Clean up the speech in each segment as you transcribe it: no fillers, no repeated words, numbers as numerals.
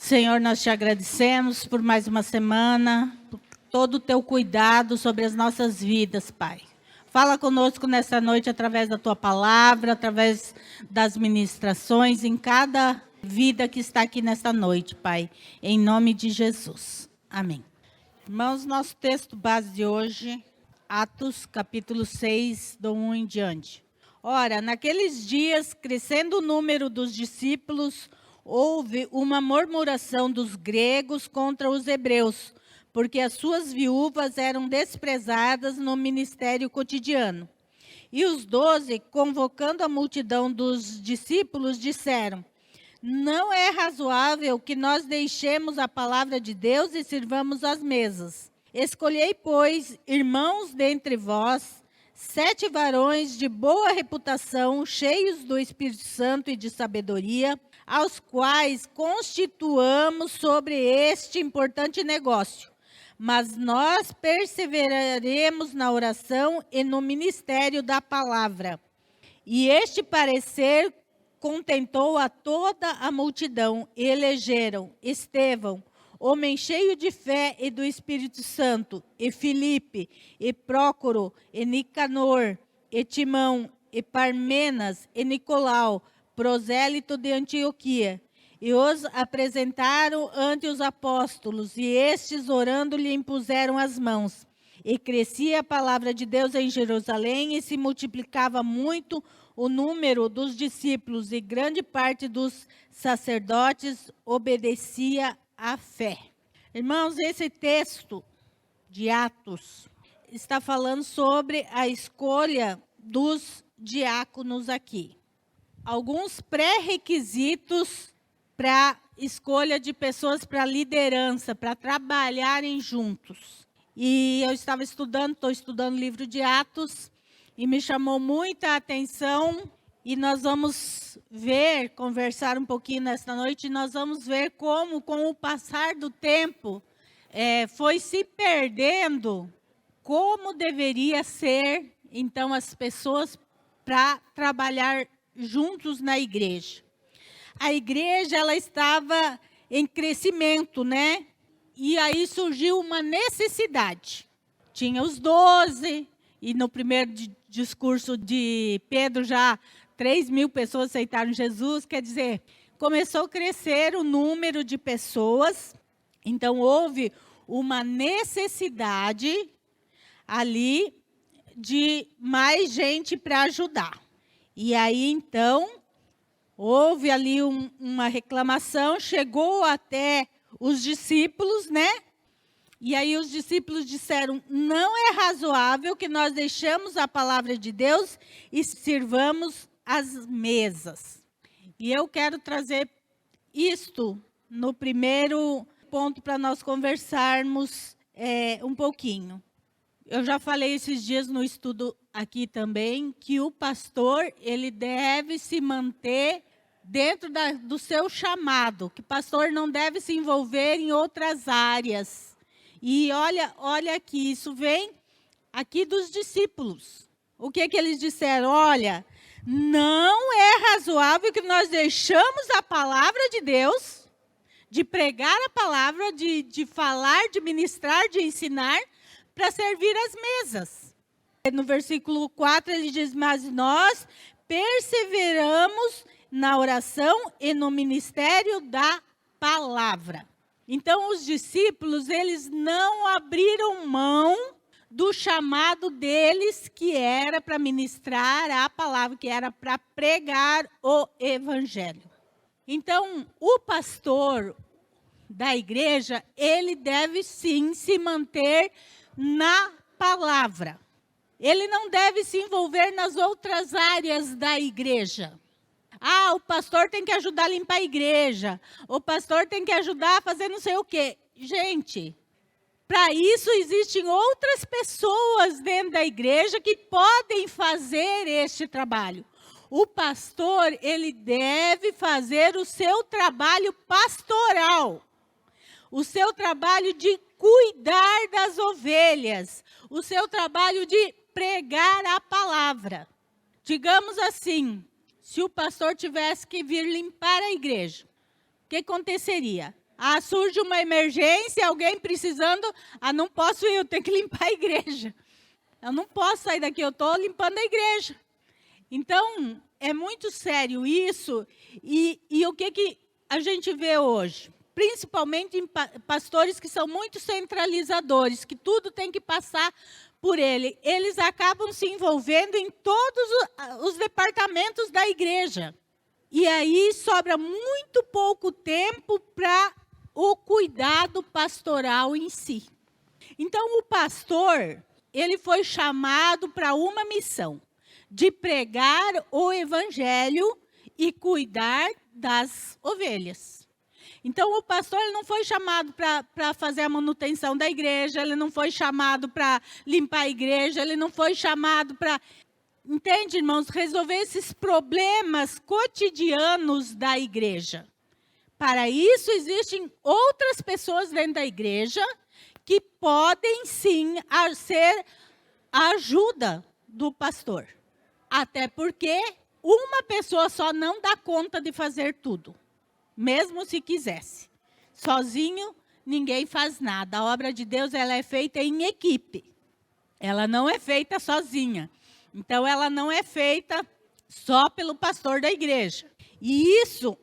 Senhor, nós te agradecemos por mais uma semana, por todo o teu cuidado sobre as nossas vidas, Pai. Fala conosco nessa noite através da tua palavra, através das ministrações, em cada vida que está aqui nesta noite, Pai. Em nome de Jesus. Amém. Irmãos, nosso texto base de hoje, Atos, capítulo 6, do 1 em diante. Ora, naqueles dias, crescendo o número dos discípulos, houve uma murmuração dos gregos contra os hebreus, porque as suas viúvas eram desprezadas no ministério cotidiano. E os 12, convocando a multidão dos discípulos, disseram: não é razoável que nós deixemos a palavra de Deus e sirvamos as mesas. Escolhei, pois, irmãos dentre vós, 7 varões de boa reputação, cheios do Espírito Santo e de sabedoria, aos quais constituamos sobre este importante negócio. Mas nós perseveraremos na oração e no ministério da palavra. E este parecer contentou a toda a multidão, e elegeram Estevão, homem cheio de fé e do Espírito Santo, e Filipe, e Prócoro, e Nicanor, e Timão, e Parmenas, e Nicolau, prosélito de Antioquia. E os apresentaram ante os apóstolos, e estes, orando, lhe impuseram as mãos. E crescia a palavra de Deus em Jerusalém, e se multiplicava muito o número dos discípulos, e grande parte dos sacerdotes obedecia à fé. Irmãos, esse texto de Atos está falando sobre a escolha dos diáconos aqui. Alguns pré-requisitos para escolha de pessoas para liderança, para trabalharem juntos. E eu estou estudando o livro de Atos, e me chamou muita atenção, e nós vamos conversar um pouquinho nesta noite, e nós vamos ver como, com o passar do tempo, foi se perdendo como deveria ser, então, as pessoas para trabalhar juntos na igreja. A igreja, ela estava em crescimento, né? E aí surgiu uma necessidade. Tinha os 12, e no primeiro discurso de Pedro, já 3.000 pessoas aceitaram Jesus. Quer dizer, começou a crescer o número de pessoas. Então, houve uma necessidade ali de mais gente para ajudar. E aí, então, houve ali uma reclamação, chegou até os discípulos, né? E aí os discípulos disseram: não é razoável que nós deixemos a palavra de Deus e sirvamos as mesas. E eu quero trazer isto no primeiro ponto para nós conversarmos um pouquinho. Eu já falei esses dias no estudo aqui também, que o pastor, ele deve se manter dentro do seu chamado, que o pastor não deve se envolver em outras áreas. E olha aqui, isso vem aqui dos discípulos. O que eles disseram? Olha, não é razoável que nós deixamos a palavra de Deus, de pregar a palavra, de falar, de ministrar, de ensinar, para servir as mesas. No versículo 4, ele diz: mas nós perseveramos na oração e no ministério da palavra. Então, os discípulos, eles não abriram mão do chamado deles, que era para ministrar a palavra, que era para pregar o evangelho. Então, o pastor da igreja, ele deve sim se manter na palavra. Ele não deve se envolver nas outras áreas da igreja. O pastor tem que ajudar a limpar a igreja. O pastor tem que ajudar a fazer não sei o quê. Gente, para isso existem outras pessoas dentro da igreja que podem fazer este trabalho. O pastor, ele deve fazer o seu trabalho pastoral. O seu trabalho de cuidar das ovelhas. O seu trabalho de pregar a palavra. Digamos assim, se o pastor tivesse que vir limpar a igreja, o que aconteceria? Ah, surge uma emergência, alguém precisando. Ah, não posso ir, eu tenho que limpar a igreja. Eu não posso sair daqui, eu estou limpando a igreja. Então, é muito sério isso. E o que a gente vê hoje? Principalmente em pastores que são muito centralizadores, que tudo tem que passar por ele. Eles acabam se envolvendo em todos os departamentos da igreja. E aí sobra muito pouco tempo para o cuidado pastoral em si. Então, o pastor, ele foi chamado para uma missão, de pregar o evangelho e cuidar das ovelhas. Então, o pastor ele não foi chamado para fazer a manutenção da igreja, ele não foi chamado para limpar a igreja, ele não foi chamado para, entende, irmãos, resolver esses problemas cotidianos da igreja. Para isso, existem outras pessoas dentro da igreja que podem, sim, ser a ajuda do pastor. Até porque uma pessoa só não dá conta de fazer tudo, mesmo se quisesse. Sozinho, ninguém faz nada. A obra de Deus ela é feita em equipe. Ela não é feita sozinha. Então, ela não é feita só pelo pastor da igreja. E isso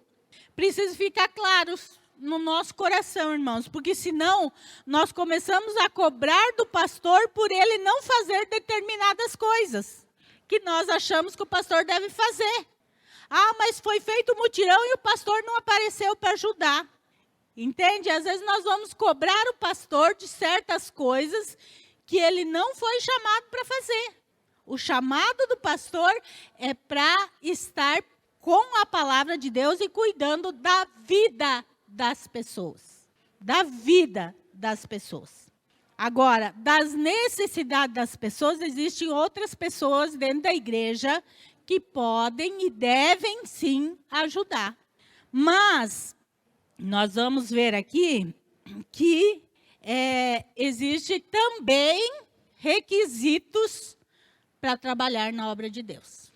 precisa ficar claro no nosso coração, irmãos, porque senão nós começamos a cobrar do pastor por ele não fazer determinadas coisas que nós achamos que o pastor deve fazer. Ah, mas foi feito um mutirão e o pastor não apareceu para ajudar. Entende? Às vezes nós vamos cobrar o pastor de certas coisas que ele não foi chamado para fazer. O chamado do pastor é para estar com a palavra de Deus e cuidando da vida das pessoas. Da vida das pessoas. Agora, das necessidades das pessoas, existem outras pessoas dentro da igreja que podem e devem, sim, ajudar. Mas, nós vamos ver aqui que existe também requisitos para trabalhar na obra de Deus.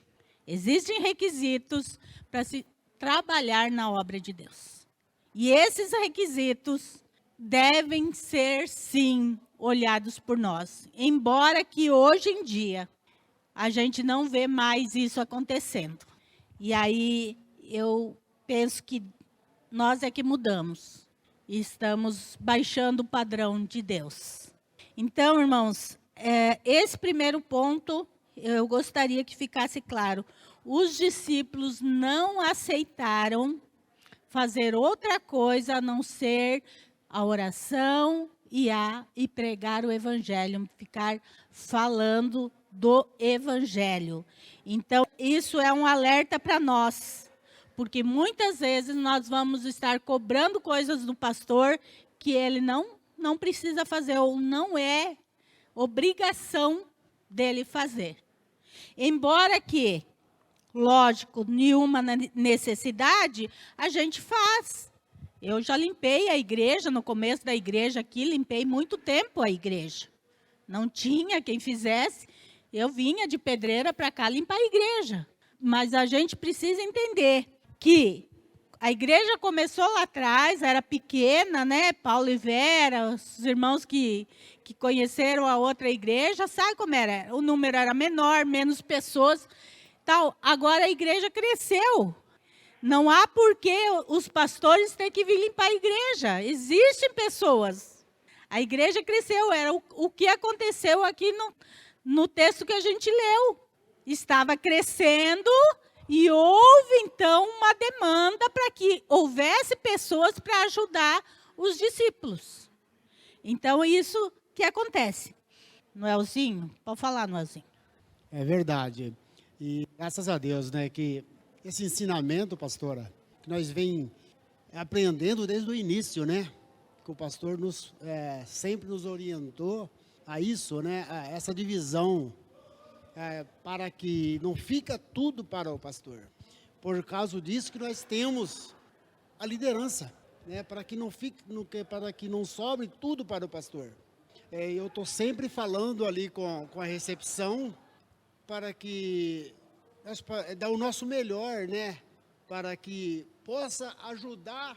Existem requisitos para se trabalhar na obra de Deus. E esses requisitos devem ser, sim, olhados por nós. Embora que hoje em dia a gente não vê mais isso acontecendo. E aí eu penso que nós é que mudamos. E estamos baixando o padrão de Deus. Então, irmãos, esse primeiro ponto, eu gostaria que ficasse claro. Os discípulos não aceitaram fazer outra coisa a não ser a oração e pregar o evangelho, ficar falando do evangelho. Então, isso é um alerta para nós, porque muitas vezes nós vamos estar cobrando coisas do pastor que ele não precisa fazer, ou não é obrigação dele fazer. Embora que, lógico, nenhuma necessidade, a gente faz. Eu já limpei a igreja, no começo da igreja aqui, limpei muito tempo a igreja. Não tinha quem fizesse, eu vinha de pedreira para cá limpar a igreja. Mas a gente precisa entender que a igreja começou lá atrás, era pequena, né? Paulo e Vera, os irmãos que conheceram a outra igreja, sabe como era? O número era menor, menos pessoas. Tal. Agora a igreja cresceu. Não há porquê os pastores terem que vir limpar a igreja. Existem pessoas. A igreja cresceu. Era o que aconteceu aqui no texto que a gente leu. Estava crescendo e houve, então, uma demanda para que houvesse pessoas para ajudar os discípulos. Então, isso que acontece. Noelzinho, pode falar, Noelzinho. É verdade. E graças a Deus, né, que esse ensinamento, pastora, que nós vem aprendendo desde o início, né, que o pastor sempre nos orientou a isso, né, a essa divisão, para que não fica tudo para o pastor. Por causa disso que nós temos a liderança, né, para que não sobre tudo para o pastor. Eu estou sempre falando ali com a recepção, para que dar o nosso melhor, né? Para que possa ajudar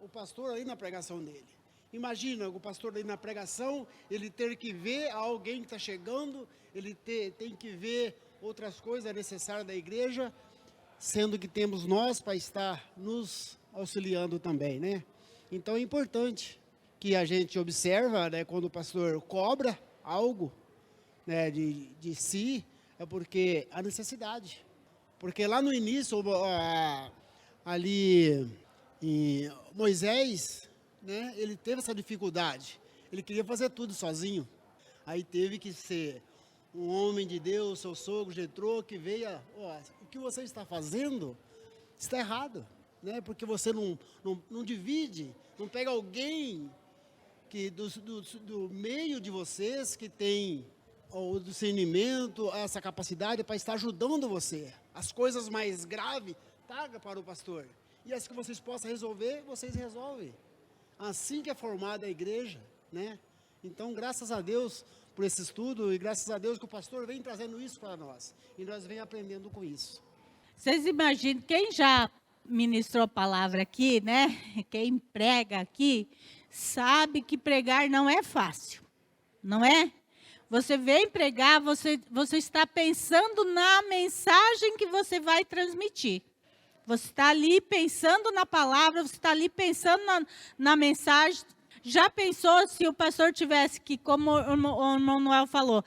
o pastor ali na pregação dele. Imagina o pastor ali na pregação, ele ter que ver alguém que está chegando, ele tem que ver outras coisas necessárias da igreja, sendo que temos nós para estar nos auxiliando também, né? Então é importante que a gente observa, né, quando o pastor cobra algo, né, de si, é porque a necessidade. Porque lá no início, ali em Moisés, né, ele teve essa dificuldade. Ele queria fazer tudo sozinho. Aí teve que ser um homem de Deus, seu sogro Jetrô, que veio, o que você está fazendo está errado, né? Porque você não divide, não pega alguém que do meio de vocês que tem o discernimento, essa capacidade para estar ajudando você. As coisas mais graves, traga para o pastor. E as que vocês possam resolver, vocês resolvem. Assim que é formada a igreja, né? Então, graças a Deus por esse estudo e graças a Deus que o pastor vem trazendo isso para nós. E nós vem aprendendo com isso. Vocês imaginam, quem já ministrou a palavra aqui, né? Quem prega aqui, sabe que pregar não é fácil, não é? Você vem pregar, você está pensando na mensagem que você vai transmitir. Você está ali pensando na palavra, você está ali pensando na mensagem. Já pensou se o pastor tivesse que, como o Manuel falou,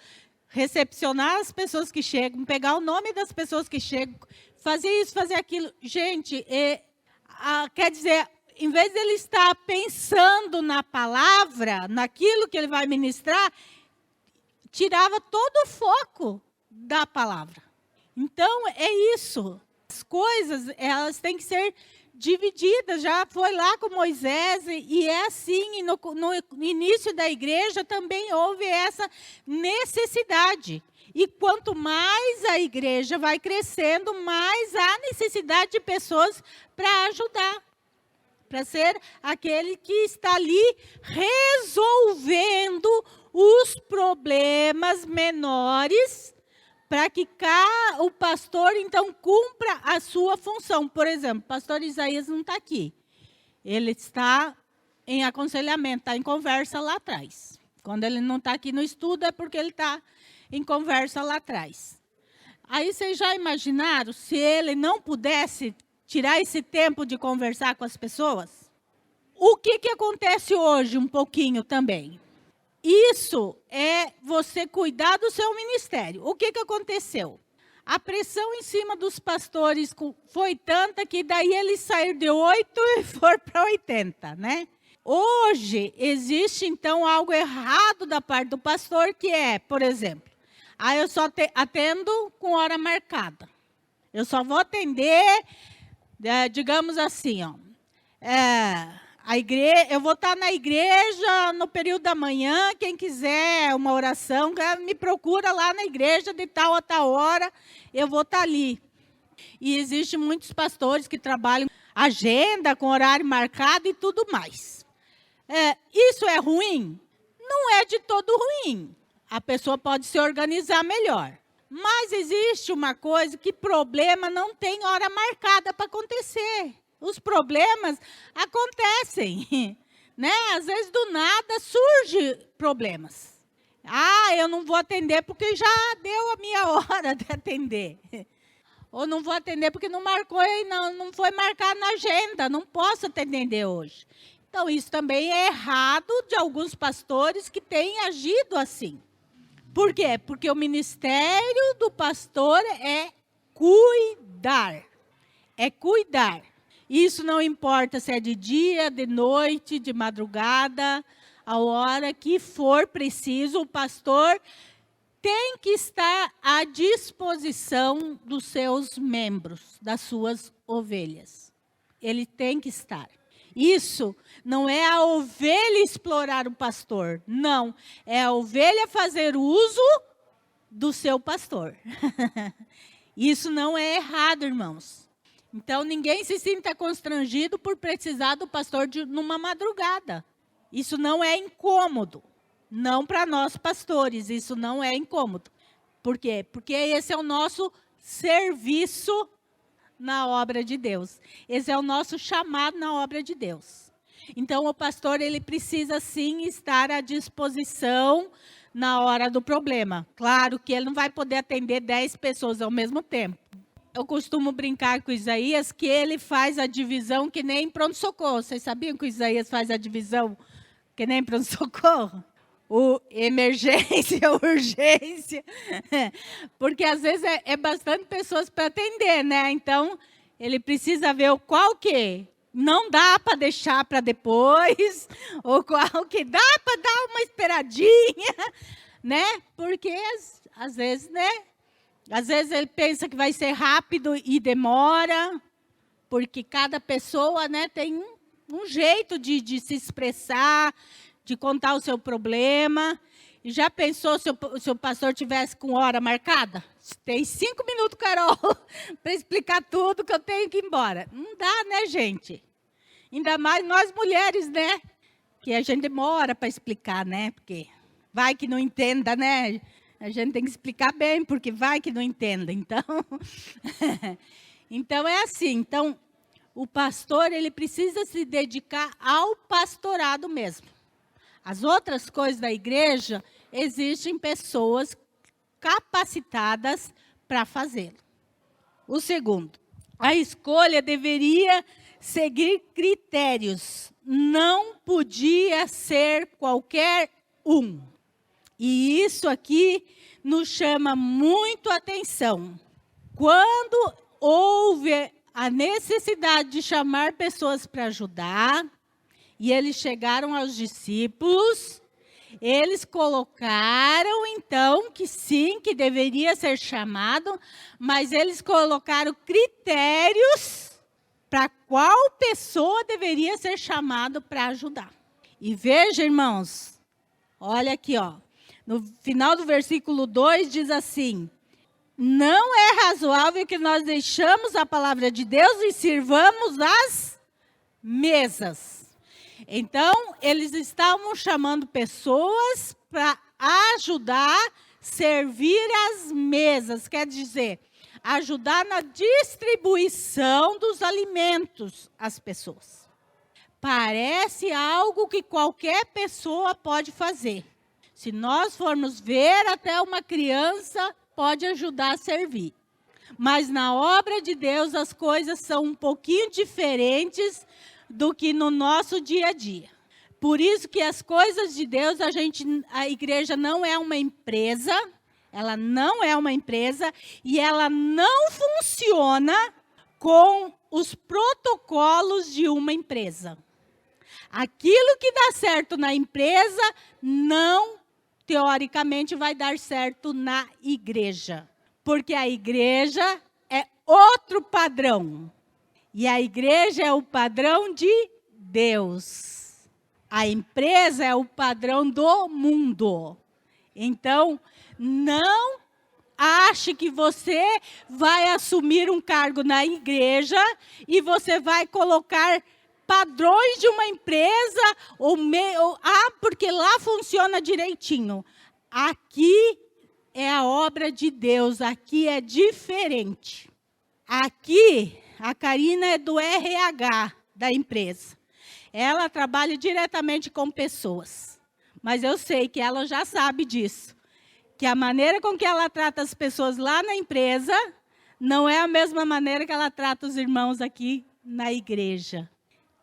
recepcionar as pessoas que chegam, pegar o nome das pessoas que chegam, fazer isso, fazer aquilo. Gente, quer dizer, em vez de ele estar pensando na palavra, naquilo que ele vai ministrar, tirava todo o foco da palavra. Então, é isso. As coisas, elas têm que ser divididas. Já foi lá com Moisés, e é assim. E no início da igreja também houve essa necessidade. E quanto mais a igreja vai crescendo, mais há necessidade de pessoas para ajudar. Para ser aquele que está ali resolvendo os problemas menores, para que o pastor, então, cumpra a sua função. Por exemplo, o pastor Isaías não está aqui. Ele está em aconselhamento, está em conversa lá atrás. Quando ele não está aqui no estudo, é porque ele está em conversa lá atrás. Aí vocês já imaginaram se ele não pudesse tirar esse tempo de conversar com as pessoas? O que acontece hoje um pouquinho também? Isso é você cuidar do seu ministério. O que aconteceu? A pressão em cima dos pastores foi tanta que daí eles saíram de 8 e foram para 80, né? Hoje existe, então, algo errado da parte do pastor, que é, por exemplo, eu só atendo com hora marcada. Eu só vou atender, digamos assim, eu vou estar na igreja no período da manhã. Quem quiser uma oração, me procura lá na igreja de tal a tal hora, eu vou estar ali. E existem muitos pastores que trabalham agenda, com horário marcado e tudo mais. Isso é ruim? Não é de todo ruim. A pessoa pode se organizar melhor. Mas existe uma coisa que problema não tem hora marcada para acontecer. Os problemas acontecem, né? Às vezes, do nada, surgem problemas. Eu não vou atender porque já deu a minha hora de atender. Ou não vou atender porque não marcou e não foi marcado na agenda. Não posso atender hoje. Então, isso também é errado de alguns pastores que têm agido assim. Por quê? Porque o ministério do pastor é cuidar. É cuidar. Isso não importa se é de dia, de noite, de madrugada, a hora que for preciso, o pastor tem que estar à disposição dos seus membros, das suas ovelhas. Ele tem que estar. Isso não é a ovelha explorar o pastor, não. É a ovelha fazer uso do seu pastor. Isso não é errado, irmãos. Então, ninguém se sinta constrangido por precisar do pastor numa madrugada. Isso não é incômodo. Não para nós pastores, isso não é incômodo. Por quê? Porque esse é o nosso serviço na obra de Deus. Esse é o nosso chamado na obra de Deus. Então, o pastor, ele precisa sim estar à disposição na hora do problema. Claro que ele não vai poder atender 10 pessoas ao mesmo tempo. Eu costumo brincar com o Isaías que ele faz a divisão que nem pronto-socorro. Vocês sabiam que o Isaías faz a divisão que nem pronto-socorro? O emergência, urgência. Porque às vezes é bastante pessoas para atender, né? Então, ele precisa ver o qual que não dá para deixar para depois, ou qual que dá para dar uma esperadinha, né? Porque às vezes, né? Às vezes ele pensa que vai ser rápido e demora, porque cada pessoa, né, tem um jeito de se expressar, de contar o seu problema. E já pensou se o pastor tivesse com hora marcada? Tem 5 minutos, Carol, para explicar tudo que eu tenho que ir embora. Não dá, né, gente? Ainda mais nós mulheres, né? Que a gente demora para explicar, né? Porque vai que não entenda, né? A gente tem que explicar bem, porque vai que não entenda. Então, então é assim. Então, o pastor, ele precisa se dedicar ao pastorado mesmo. As outras coisas da igreja, existem pessoas capacitadas para fazê-lo. O segundo, a escolha deveria seguir critérios. Não podia ser qualquer um. E isso aqui nos chama muito a atenção. Quando houve a necessidade de chamar pessoas para ajudar, e eles chegaram aos discípulos, eles colocaram, então, que sim, que deveria ser chamado, mas eles colocaram critérios para qual pessoa deveria ser chamado para ajudar. E veja, irmãos, olha aqui, ó. No final do versículo 2 diz assim: não é razoável que nós deixamos a palavra de Deus e sirvamos as mesas. Então, eles estavam chamando pessoas para ajudar, servir as mesas. Quer dizer, ajudar na distribuição dos alimentos às pessoas. Parece algo que qualquer pessoa pode fazer. Se nós formos ver, até uma criança pode ajudar a servir. Mas na obra de Deus, as coisas são um pouquinho diferentes do que no nosso dia a dia. Por isso que as coisas de Deus, a igreja não é uma empresa, ela não é uma empresa e ela não funciona com os protocolos de uma empresa. Aquilo que dá certo na empresa, não teoricamente vai dar certo na igreja. Porque a igreja é outro padrão. E a igreja é o padrão de Deus. A empresa é o padrão do mundo. Então, não ache que você vai assumir um cargo na igreja e você vai colocar padrões de uma empresa, porque lá funciona direitinho. Aqui é a obra de Deus, aqui é diferente. Aqui, a Karina é do RH da empresa. Ela trabalha diretamente com pessoas. Mas eu sei que ela já sabe disso. Que a maneira com que ela trata as pessoas lá na empresa não é a mesma maneira que ela trata os irmãos aqui na igreja.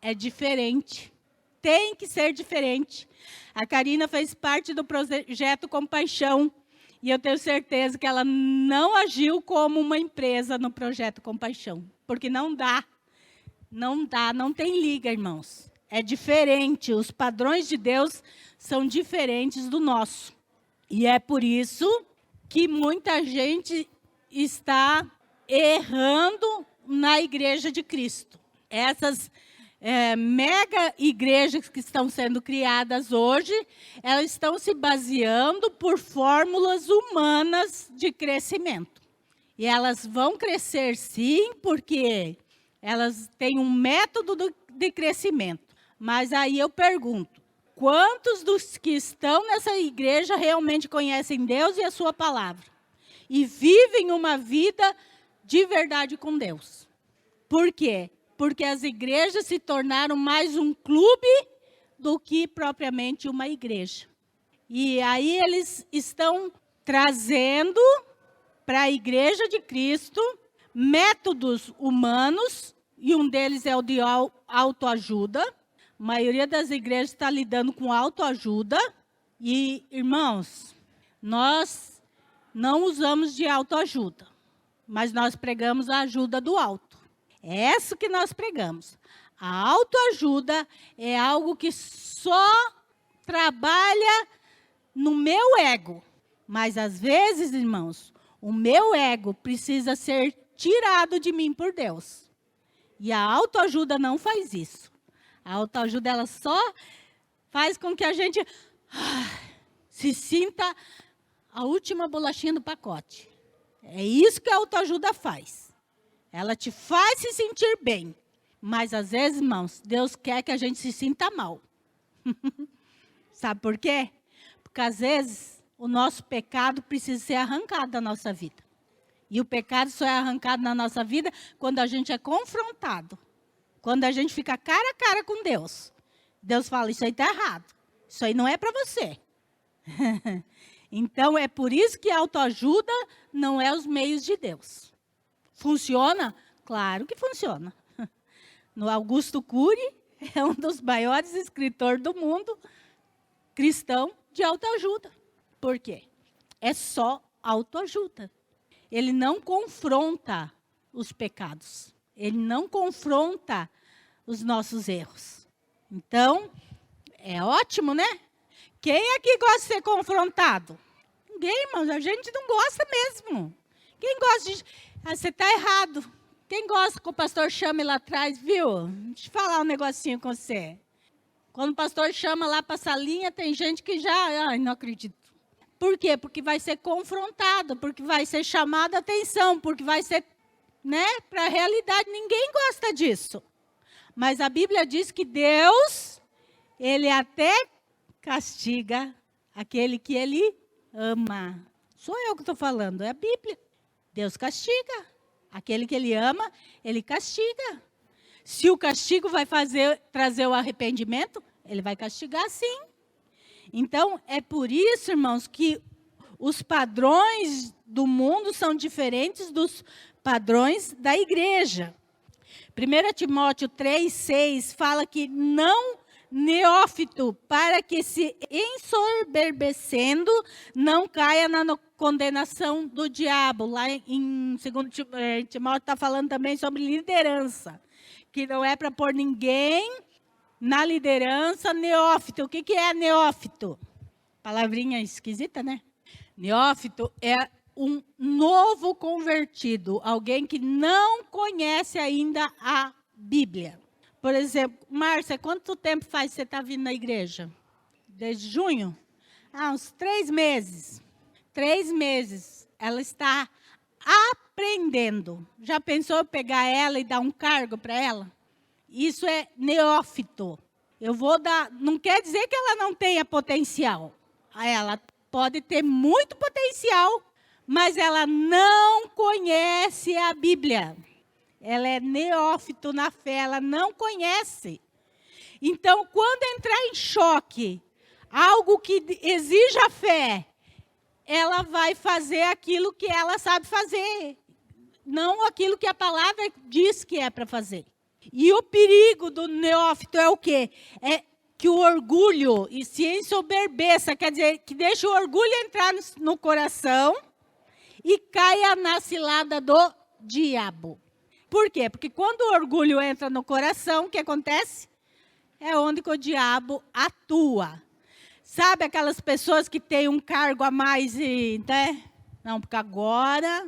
É diferente. Tem que ser diferente. A Karina fez parte do projeto Compaixão. E eu tenho certeza que ela não agiu como uma empresa no projeto Compaixão. Porque não dá. Não dá, não tem liga, irmãos. É diferente. Os padrões de Deus são diferentes do nosso. E é por isso que muita gente está errando na igreja de Cristo. Essas mega igrejas que estão sendo criadas hoje, elas estão se baseando por fórmulas humanas de crescimento. E elas vão crescer sim, porque elas têm um método de crescimento. Mas aí eu pergunto, quantos dos que estão nessa igreja realmente conhecem Deus e a sua palavra? E vivem uma vida de verdade com Deus? Por quê? porque as igrejas se tornaram mais um clube do que propriamente uma igreja. E aí eles estão trazendo para a Igreja de Cristo métodos humanos, e um deles é o de autoajuda. A maioria das igrejas está lidando com autoajuda. E, irmãos, nós não usamos de autoajuda, mas nós pregamos a ajuda do alto. É essa que nós pregamos. A autoajuda é algo que só trabalha no meu ego. Mas, às vezes, irmãos, o meu ego precisa ser tirado de mim por Deus. E a autoajuda não faz isso. A autoajuda, ela só faz com que a gente se sinta a última bolachinha do pacote. É isso que a autoajuda faz. Ela te faz se sentir bem. Mas, às vezes, irmãos, Deus quer que a gente se sinta mal. Sabe por quê? Porque, às vezes, o nosso pecado precisa ser arrancado da nossa vida. E o pecado só é arrancado na nossa vida quando a gente é confrontado. Quando a gente fica cara a cara com Deus. Deus fala, isso aí está errado. Isso aí não é para você. Então, é por isso que a autoajuda não é os meios de Deus. Funciona? Claro que funciona. No Augusto Cury, é um dos maiores escritores do mundo cristão de autoajuda. Por quê? É só autoajuda. Ele não confronta os pecados. Ele não confronta os nossos erros. Então, é ótimo, né? Quem aqui gosta de ser confrontado? Ninguém, irmãos. A gente não gosta mesmo. Quem gosta de... você está errado. Quem gosta que o pastor chame lá atrás, viu? Deixa eu falar um negocinho com você. Quando o pastor chama lá para a salinha, tem gente que já... Ai, não acredito. Por quê? Porque vai ser confrontado, porque vai ser chamado a atenção, porque vai ser, né, para a realidade. Ninguém gosta disso. Mas a Bíblia diz que Deus, Ele até castiga aquele que Ele ama. Sou eu que estou falando, é a Bíblia. Deus castiga. Aquele que Ele ama, Ele castiga. Se o castigo vai trazer o arrependimento, Ele vai castigar sim. Então, é por isso, irmãos, que os padrões do mundo são diferentes dos padrões da igreja. 1 Timóteo 3,6 fala que não neófito, para que se ensoberbecendo, não caia na condenação do diabo. Lá em 2 Timóteo está falando também sobre liderança, que não é para pôr ninguém na liderança neófito. O que é neófito? Palavrinha esquisita, né? Neófito é um novo convertido, alguém que não conhece ainda a Bíblia. Por exemplo, Márcia, quanto tempo faz que você está vindo na igreja? Desde junho? Uns 3 meses. 3 meses. Ela está aprendendo. Já pensou em pegar ela e dar um cargo para ela? Isso é neófito. Eu vou dar... Não quer dizer que ela não tenha potencial. Ela pode ter muito potencial, mas ela não conhece a Bíblia. Ela é neófito na fé, ela não conhece. Então, quando entrar em choque, algo que exija fé, ela vai fazer aquilo que ela sabe fazer, não aquilo que a palavra diz que é para fazer. E o perigo do neófito é o quê? É que o orgulho e se ensoberbeça, quer dizer, que deixa o orgulho entrar no coração e caia na cilada do diabo. Por quê? Porque quando o orgulho entra no coração, o que acontece? É onde que o diabo atua. Sabe aquelas pessoas que têm um cargo a mais e... né? Não, porque agora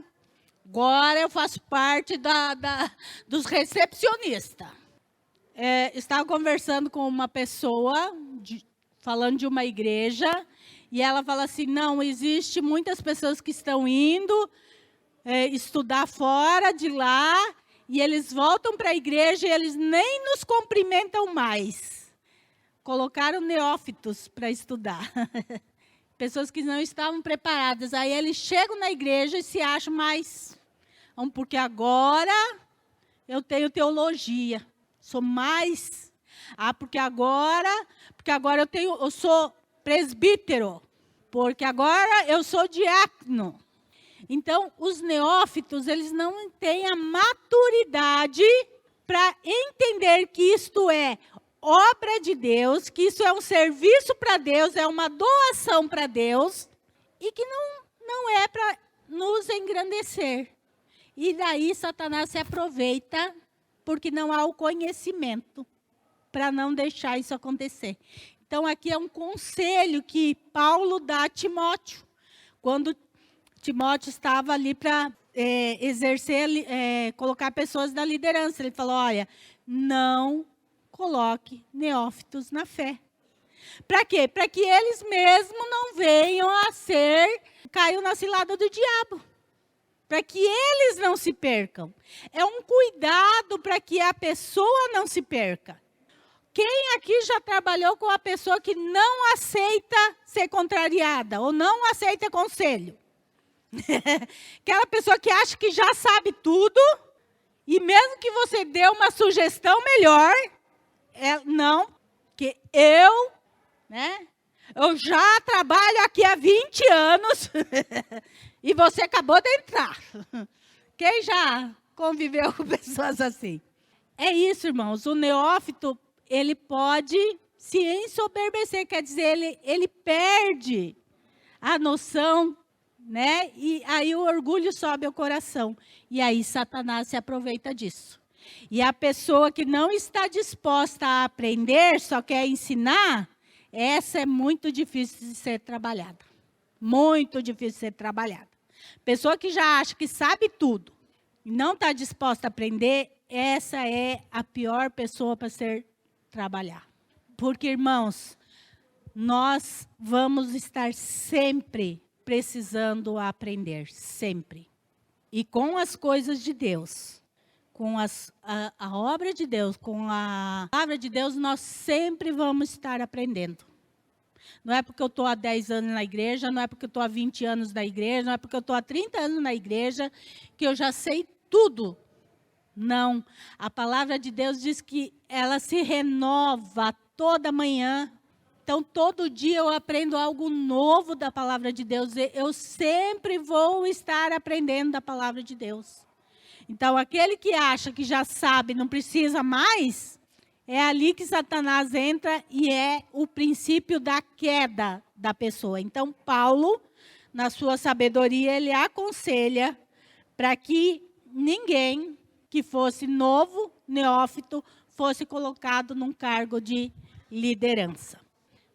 eu faço parte dos recepcionistas. Estava conversando com uma pessoa, falando de uma igreja, e ela fala assim, não, existe muitas pessoas que estão indo estudar fora de lá, e eles voltam para a igreja e eles nem nos cumprimentam mais. Colocaram neófitos para estudar. Pessoas que não estavam preparadas. Aí eles chegam na igreja e se acham mais... porque agora eu tenho teologia. Sou mais. Porque agora eu sou presbítero. Porque agora eu sou diácono. Então, os neófitos, eles não têm a maturidade para entender que isto é obra de Deus, que isso é um serviço para Deus, é uma doação para Deus, e que não é para nos engrandecer. E daí Satanás se aproveita, porque não há o conhecimento para não deixar isso acontecer. Então, aqui é um conselho que Paulo dá a Timóteo, quando Timóteo estava ali para colocar pessoas da liderança. Ele falou, olha, não coloque neófitos na fé. Para quê? Para que eles mesmos não venham a caiu na cilada do diabo. Para que eles não se percam. É um cuidado para que a pessoa não se perca. Quem aqui já trabalhou com a pessoa que não aceita ser contrariada ou não aceita conselho? Aquela pessoa que acha que já sabe tudo e mesmo que você dê uma sugestão melhor, não, que eu já trabalho aqui há 20 anos e você acabou de entrar. Quem já conviveu com pessoas assim? É isso, irmãos, o neófito, ele pode se ensoberbecer, quer dizer, ele perde a noção, né? E aí o orgulho sobe ao coração. E aí Satanás se aproveita disso. E a pessoa que não está disposta a aprender, só quer ensinar, essa é muito difícil de ser trabalhada. Muito difícil de ser trabalhada. Pessoa que já acha que sabe tudo e não está disposta a aprender, essa é a pior pessoa para trabalhar. Porque, irmãos, nós vamos estar sempre precisando aprender, sempre. E com as coisas de Deus, com a obra de Deus, com a palavra de Deus, nós sempre vamos estar aprendendo. Não é porque eu estou há 10 anos na igreja, não é porque eu estou há 20 anos na igreja, não é porque eu estou há 30 anos na igreja, que eu já sei tudo. Não, a palavra de Deus diz que ela se renova toda manhã. Então, todo dia eu aprendo algo novo da palavra de Deus. Eu sempre vou estar aprendendo da palavra de Deus. Então, aquele que acha que já sabe, não precisa mais, é ali que Satanás entra e é o princípio da queda da pessoa. Então, Paulo, na sua sabedoria, ele aconselha para que ninguém que fosse novo, neófito, fosse colocado num cargo de liderança.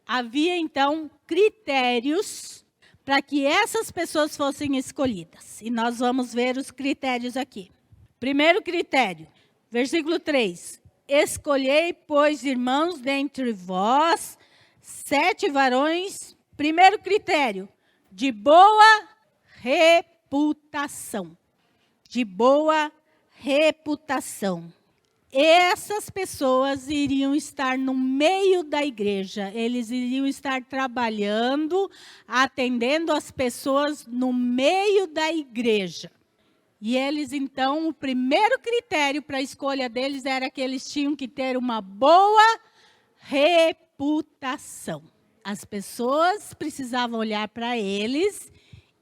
Havia, então, critérios para que essas pessoas fossem escolhidas. E nós vamos ver os critérios aqui. Primeiro critério, versículo 3. Escolhei, pois, irmãos, dentre vós, 7 varões. Primeiro critério, de boa reputação. De boa reputação. Essas pessoas iriam estar no meio da igreja, eles iriam estar trabalhando, atendendo as pessoas no meio da igreja. E eles, então, o primeiro critério para a escolha deles era que eles tinham que ter uma boa reputação. As pessoas precisavam olhar para eles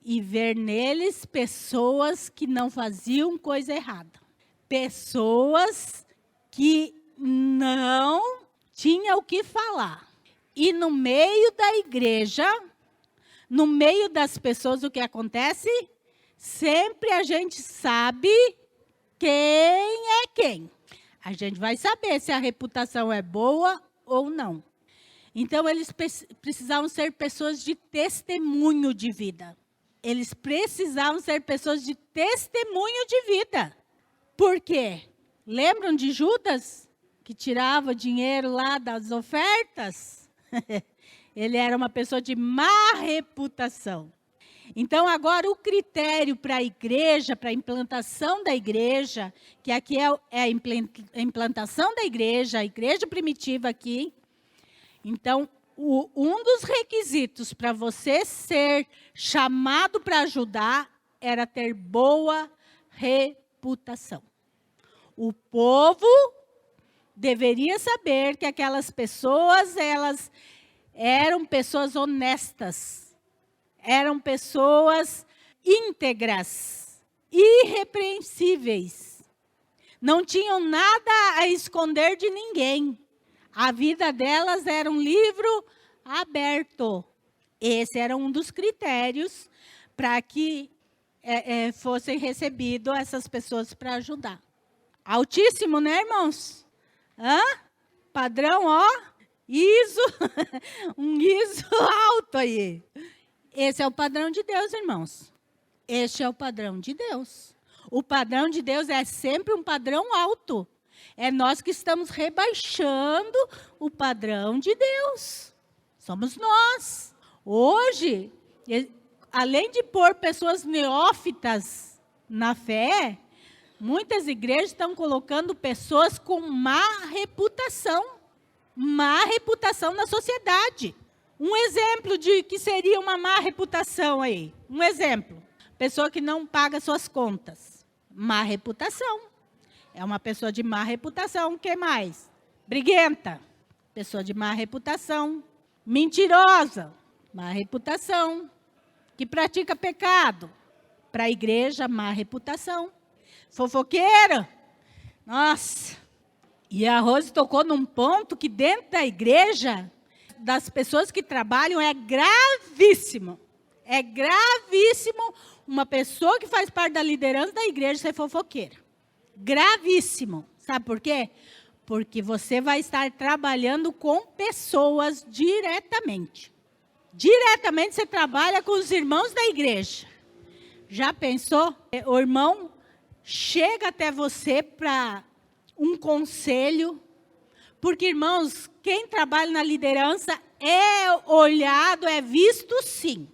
e ver neles pessoas que não faziam coisa errada. Pessoas que não tinham o que falar. E no meio da igreja, no meio das pessoas, o que acontece? Sempre a gente sabe quem é quem. A gente vai saber se a reputação é boa ou não. Então, eles precisavam ser pessoas de testemunho de vida. Eles precisavam ser pessoas de testemunho de vida. Por quê? Lembram de Judas, que tirava dinheiro lá das ofertas? Ele era uma pessoa de má reputação. Então, agora o critério para a igreja, para a implantação da igreja, que aqui é a implantação da igreja, a igreja primitiva aqui. Então, um dos requisitos para você ser chamado para ajudar era ter boa reputação. O povo deveria saber que aquelas pessoas, elas eram pessoas honestas, eram pessoas íntegras, irrepreensíveis. Não tinham nada a esconder de ninguém. A vida delas era um livro aberto. Esse era um dos critérios para que fossem recebidas essas pessoas para ajudar. Altíssimo, né, irmãos? Padrão, ISO, um ISO alto aí. Esse é o padrão de Deus, irmãos. Este é o padrão de Deus. O padrão de Deus é sempre um padrão alto. É nós que estamos rebaixando o padrão de Deus. Somos nós. Hoje, além de pôr pessoas neófitas na fé, muitas igrejas estão colocando pessoas com má reputação na sociedade. Um exemplo de que seria uma má reputação aí. Um exemplo. Pessoa que não paga suas contas. Má reputação. É uma pessoa de má reputação. O que mais? Briguenta. Pessoa de má reputação. Mentirosa. Má reputação. Que pratica pecado. Para a igreja, má reputação. Fofoqueira. Nossa. E a Rose tocou num ponto que dentro da igreja, das pessoas que trabalham, é gravíssimo. É gravíssimo uma pessoa que faz parte da liderança da igreja ser fofoqueira. Gravíssimo. Sabe por quê? Porque você vai estar trabalhando com pessoas diretamente. Diretamente você trabalha com os irmãos da igreja. Já pensou? O irmão chega até você para um conselho. Porque, irmãos, quem trabalha na liderança é olhado, é visto sim.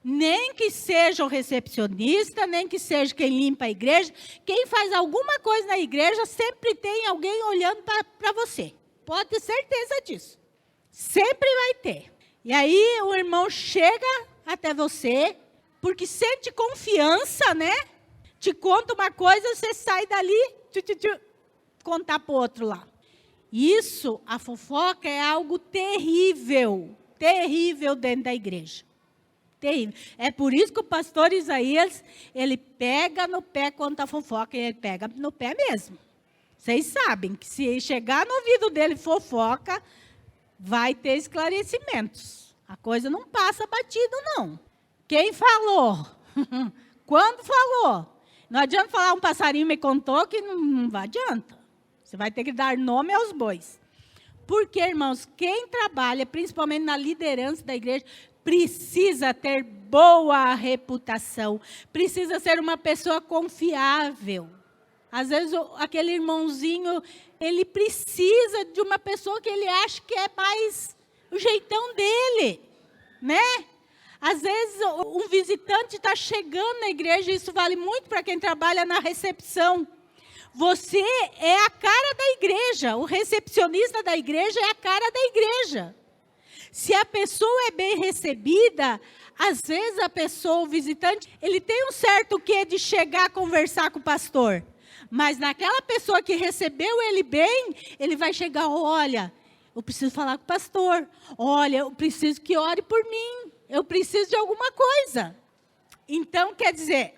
Nem que seja o recepcionista, nem que seja quem limpa a igreja. Quem faz alguma coisa na igreja, sempre tem alguém olhando para você. Pode ter certeza disso. Sempre vai ter. E aí o irmão chega até você, porque sente confiança, né? Te conta uma coisa, você sai dali, contar para o outro lá. Isso, a fofoca é algo terrível. Terrível dentro da igreja. Terrível. É por isso que o pastor Isaías, ele pega no pé quando a fofoca, e ele pega no pé mesmo. Vocês sabem que se chegar no ouvido dele fofoca, vai ter esclarecimentos. A coisa não passa batido, não. Quem falou? Quando falou? Não adianta falar um passarinho me contou que não vai adianta. Você vai ter que dar nome aos bois. Porque, irmãos, quem trabalha, principalmente na liderança da igreja, precisa ter boa reputação. Precisa ser uma pessoa confiável. Às vezes, aquele irmãozinho, ele precisa de uma pessoa que ele acha que é mais o jeitão dele, né? Às vezes, um visitante está chegando na igreja, isso vale muito para quem trabalha na recepção. Você é a cara da igreja, o recepcionista da igreja é a cara da igreja. Se a pessoa é bem recebida, às vezes a pessoa, o visitante, ele tem um certo quê de chegar a conversar com o pastor. Mas naquela pessoa que recebeu ele bem, ele vai chegar, olha, eu preciso falar com o pastor. Olha, eu preciso que ore por mim. Eu preciso de alguma coisa. Então, quer dizer,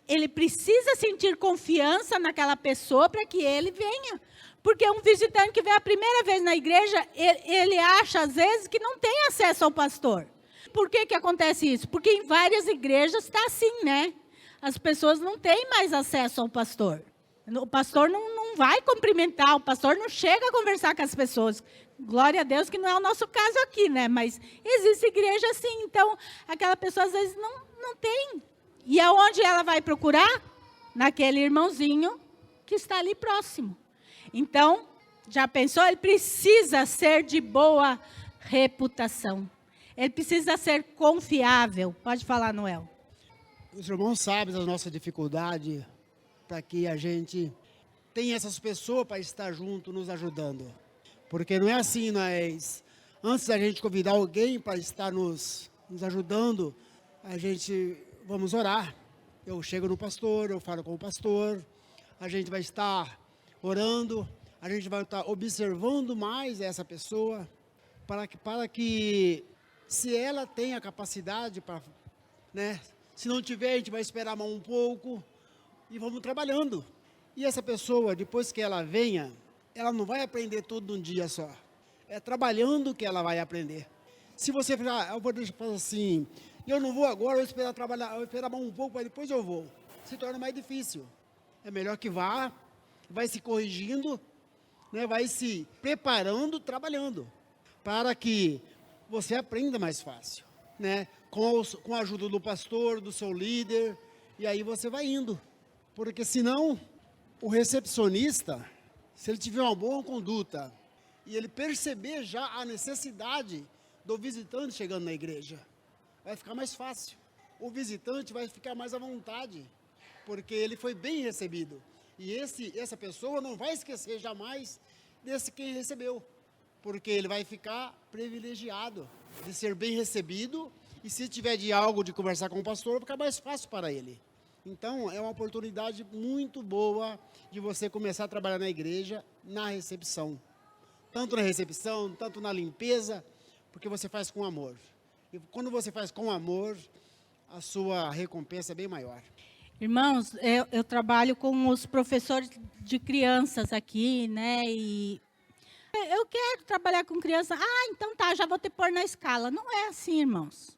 ele precisa sentir confiança naquela pessoa para que ele venha. Porque um visitante que vem a primeira vez na igreja, ele acha, às vezes, que não tem acesso ao pastor. Por que acontece isso? Porque em várias igrejas está assim, né? As pessoas não têm mais acesso ao pastor. O pastor não vai cumprimentar, o pastor não chega a conversar com as pessoas. Glória a Deus que não é o nosso caso aqui, né? Mas existe igreja assim, então aquela pessoa às vezes não tem. E aonde ela vai procurar? Naquele irmãozinho que está ali próximo. Então, já pensou? Ele precisa ser de boa reputação. Ele precisa ser confiável. Pode falar, Noel. Os irmãos sabem da nossa dificuldade para que a gente tenha essas pessoas para estar junto, nos ajudando. Porque não é assim, nós, antes da gente convidar alguém para estar nos ajudando, a gente, vamos orar. Eu chego no pastor, eu falo com o pastor, a gente vai estar orando, a gente vai estar observando mais essa pessoa, para que se ela tem a capacidade para, né? Se não tiver, a gente vai esperar mais um pouco e vamos trabalhando. E essa pessoa, depois que ela venha, ela não vai aprender tudo num dia só. É trabalhando que ela vai aprender. Se você falar, eu vou falar assim, eu não vou agora, eu vou esperar trabalhar, eu vou esperar mais um pouco, mas depois eu vou. Se torna mais difícil. É melhor que vá, vai se corrigindo, né, vai se preparando, trabalhando, para que você aprenda mais fácil, né, com a ajuda do pastor, do seu líder, e aí você vai indo. Porque senão, o recepcionista, se ele tiver uma boa conduta, e ele perceber já a necessidade do visitante chegando na igreja, vai ficar mais fácil. O visitante vai ficar mais à vontade, porque ele foi bem recebido. E essa pessoa não vai esquecer jamais desse quem recebeu, porque ele vai ficar privilegiado de ser bem recebido, e se tiver de algo de conversar com o pastor, vai ficar mais fácil para ele. Então, é uma oportunidade muito boa de você começar a trabalhar na igreja, na recepção. Tanto na recepção, tanto na limpeza, porque você faz com amor. E quando você faz com amor, a sua recompensa é bem maior. Irmãos, eu trabalho com os professores de crianças aqui, né? E eu quero trabalhar com criança. Então tá, já vou te pôr na escala. Não é assim, irmãos.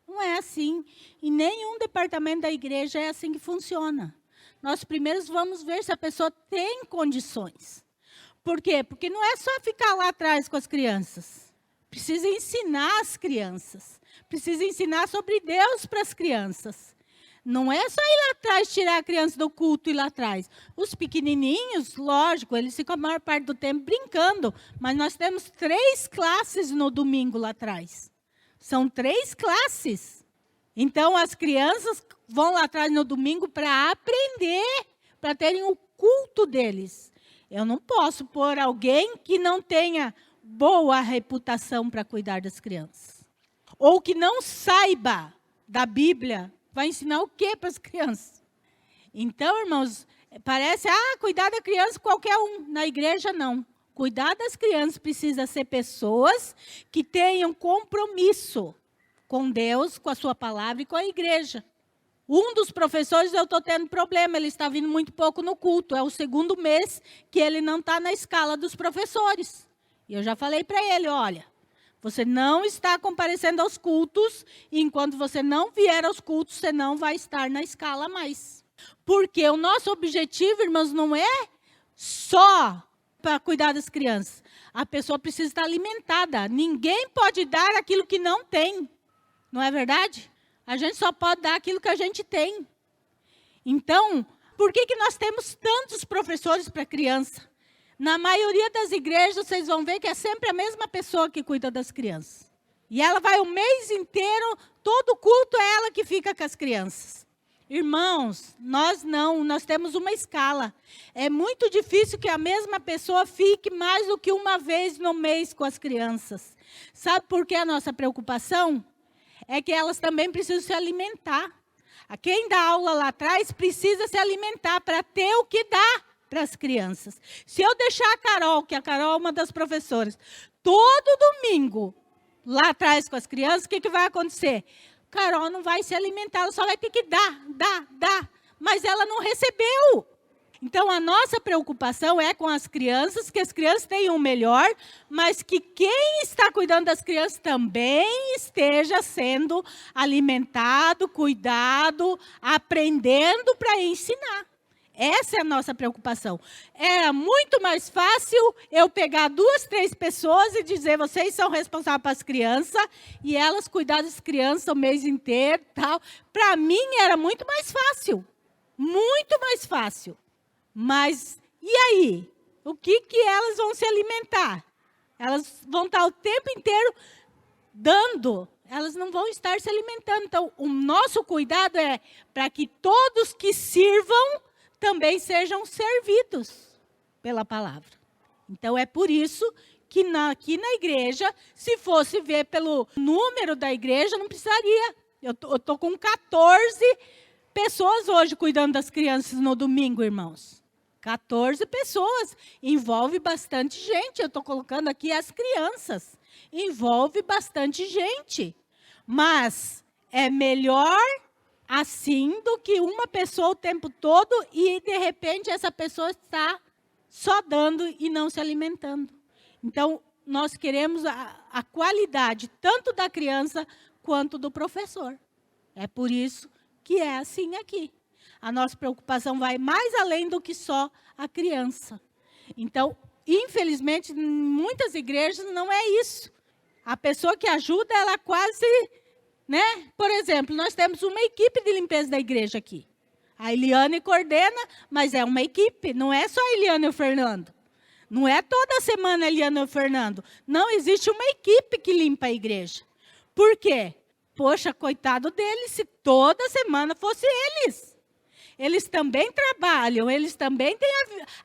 Não é assim. Em nenhum departamento da igreja é assim que funciona. Nós primeiro vamos ver se a pessoa tem condições. Por quê? Porque não é só ficar lá atrás com as crianças. Precisa ensinar as crianças. Precisa ensinar sobre Deus para as crianças. Não é só ir lá atrás, tirar a criança do culto e ir lá atrás. Os pequenininhos, lógico, eles ficam a maior parte do tempo brincando. Mas nós temos 3 classes no domingo lá atrás. São 3 classes. Então, as crianças vão lá atrás no domingo para aprender, para terem o culto deles. Eu não posso pôr alguém que não tenha boa reputação para cuidar das crianças. Ou que não saiba da Bíblia, vai ensinar o quê para as crianças? Então, irmãos, parece, cuidar da criança qualquer um. Na igreja, não. Cuidar das crianças precisa ser pessoas que tenham compromisso com Deus, com a sua palavra e com a igreja. Um dos professores, eu estou tendo problema, ele está vindo muito pouco no culto. É o 2º mês que ele não está na escala dos professores. E eu já falei para ele, olha, você não está comparecendo aos cultos, e enquanto você não vier aos cultos, você não vai estar na escala mais. Porque o nosso objetivo, irmãos, não é só para cuidar das crianças. A pessoa precisa estar alimentada. Ninguém pode dar aquilo que não tem. Não é verdade? A gente só pode dar aquilo que a gente tem. Então, por que nós temos tantos professores para criança? Na maioria das igrejas, vocês vão ver que é sempre a mesma pessoa que cuida das crianças. E ela vai o mês inteiro, todo culto é ela que fica com as crianças. Irmãos, nós temos uma escala. É muito difícil que a mesma pessoa fique mais do que uma vez no mês com as crianças. Sabe por que a nossa preocupação? É que elas também precisam se alimentar. Quem dá aula lá atrás precisa se alimentar para ter o que dar para as crianças. Se eu deixar a Carol, que a Carol é uma das professoras, todo domingo lá atrás com as crianças, o que vai acontecer? Carol não vai se alimentar, ela só vai ter que dar. Mas ela não recebeu. Então, a nossa preocupação é com as crianças, que as crianças tenham o melhor, mas que quem está cuidando das crianças também esteja sendo alimentado, cuidado, aprendendo para ensinar. Essa é a nossa preocupação. Era muito mais fácil eu pegar 2, 3 pessoas e dizer, vocês são responsáveis pelas crianças, e elas cuidar das crianças o mês inteiro, tal. Para mim era muito mais fácil. Muito mais fácil. Mas, e aí? O que elas vão se alimentar? Elas vão estar o tempo inteiro dando. Elas não vão estar se alimentando. Então, o nosso cuidado é para que todos que sirvam também sejam servidos pela palavra. Então, é por isso que aqui na igreja, se fosse ver pelo número da igreja, não precisaria. Eu estou com 14 pessoas hoje cuidando das crianças no domingo, irmãos. 14 pessoas. Envolve bastante gente. Eu estou colocando aqui as crianças. Envolve bastante gente. Mas é melhor assim do que uma pessoa o tempo todo e, de repente, essa pessoa está só dando e não se alimentando. Então, nós queremos a qualidade tanto da criança quanto do professor. É por isso que é assim aqui. A nossa preocupação vai mais além do que só a criança. Então, infelizmente, em muitas igrejas não é isso. A pessoa que ajuda, ela quase, né? Por exemplo, nós temos uma equipe de limpeza da igreja aqui. A Eliane coordena, mas é uma equipe, não é só a Eliane e o Fernando. Não é toda semana a Eliane e o Fernando. Não, existe uma equipe que limpa a igreja. Por quê? Poxa, coitado deles, se toda semana fosse eles. Eles também trabalham, eles também têm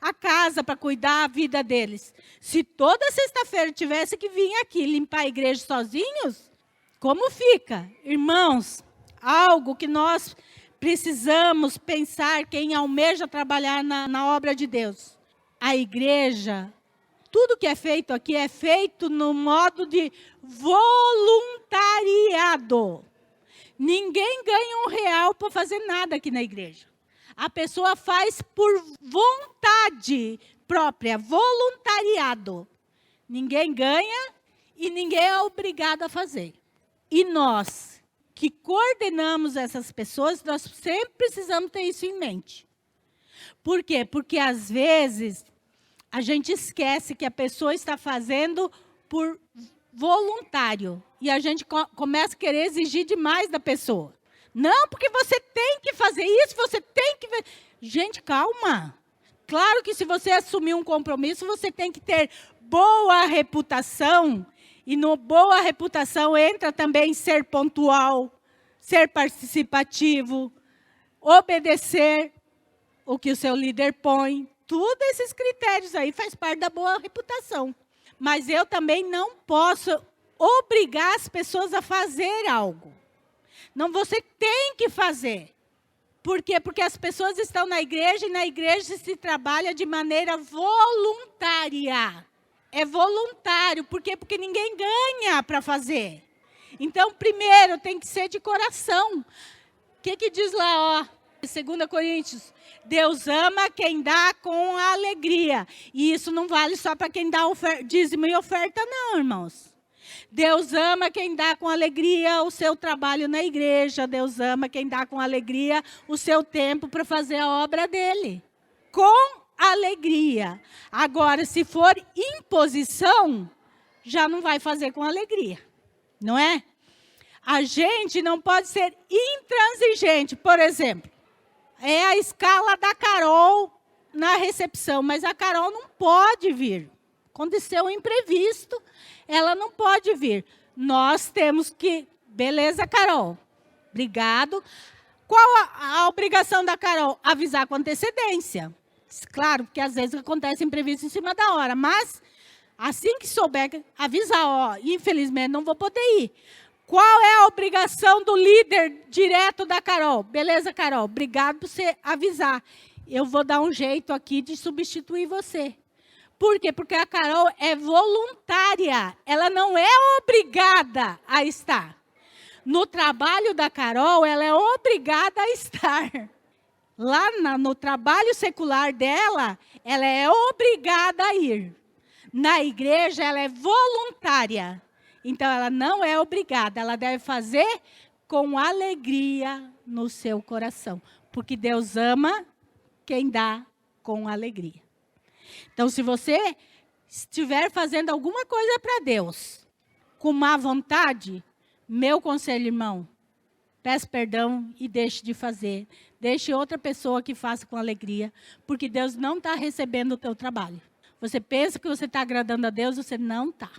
a casa para cuidar da vida deles. Se toda sexta-feira tivesse que vir aqui limpar a igreja sozinhos, como fica? Irmãos, algo que nós precisamos pensar, quem almeja trabalhar na obra de Deus. A igreja, tudo que é feito aqui é feito no modo de voluntariado. Ninguém ganha R$1 para fazer nada aqui na igreja. A pessoa faz por vontade própria, voluntariado. Ninguém ganha e ninguém é obrigado a fazer. E nós, que coordenamos essas pessoas, nós sempre precisamos ter isso em mente. Por quê? Porque, às vezes, a gente esquece que a pessoa está fazendo por voluntário. E a gente começa a querer exigir demais da pessoa. Não, porque você tem que fazer isso, você tem que... Gente, calma. Claro que se você assumir um compromisso, você tem que ter boa reputação. E no boa reputação entra também ser pontual, ser participativo, obedecer o que o seu líder põe. Tudo esses critérios aí faz parte da boa reputação. Mas eu também não posso obrigar as pessoas a fazer algo. Não, você tem que fazer. Por quê? Porque as pessoas estão na igreja e na igreja se trabalha de maneira voluntária. É voluntário. Por quê? Porque ninguém ganha para fazer. Então, primeiro, tem que ser de coração. O que diz lá, ó? 2 Coríntios. Deus ama quem dá com alegria. E isso não vale só para quem dá dízimo e oferta, não, irmãos. Deus ama quem dá com alegria o seu trabalho na igreja. Deus ama quem dá com alegria o seu tempo para fazer a obra dele. Com alegria. Agora, se for imposição, já não vai fazer com alegria. Não é? A gente não pode ser intransigente. Por exemplo, é a escala da Carol na recepção, mas a Carol não pode vir. Aconteceu um imprevisto, ela não pode vir. Nós temos que... Beleza, Carol? Obrigado. Qual a obrigação da Carol? Avisar com antecedência. Claro, porque às vezes acontece imprevisto em cima da hora, mas assim que souber, avisar, ó, infelizmente não vou poder ir. Qual é a obrigação do líder direto da Carol? Beleza, Carol, obrigado por você avisar. Eu vou dar um jeito aqui de substituir você. Por quê? Porque a Carol é voluntária. Ela não é obrigada a estar. No trabalho da Carol, ela é obrigada a estar. Lá no trabalho secular dela, ela é obrigada a ir. Na igreja, ela é voluntária. Então, ela não é obrigada. Ela deve fazer com alegria no seu coração. Porque Deus ama quem dá com alegria. Então, se você estiver fazendo alguma coisa para Deus, com má vontade, meu conselho, irmão, peça perdão e deixe de fazer. Deixe outra pessoa que faça com alegria, porque Deus não está recebendo o teu trabalho. Você pensa que você está agradando a Deus, você não está.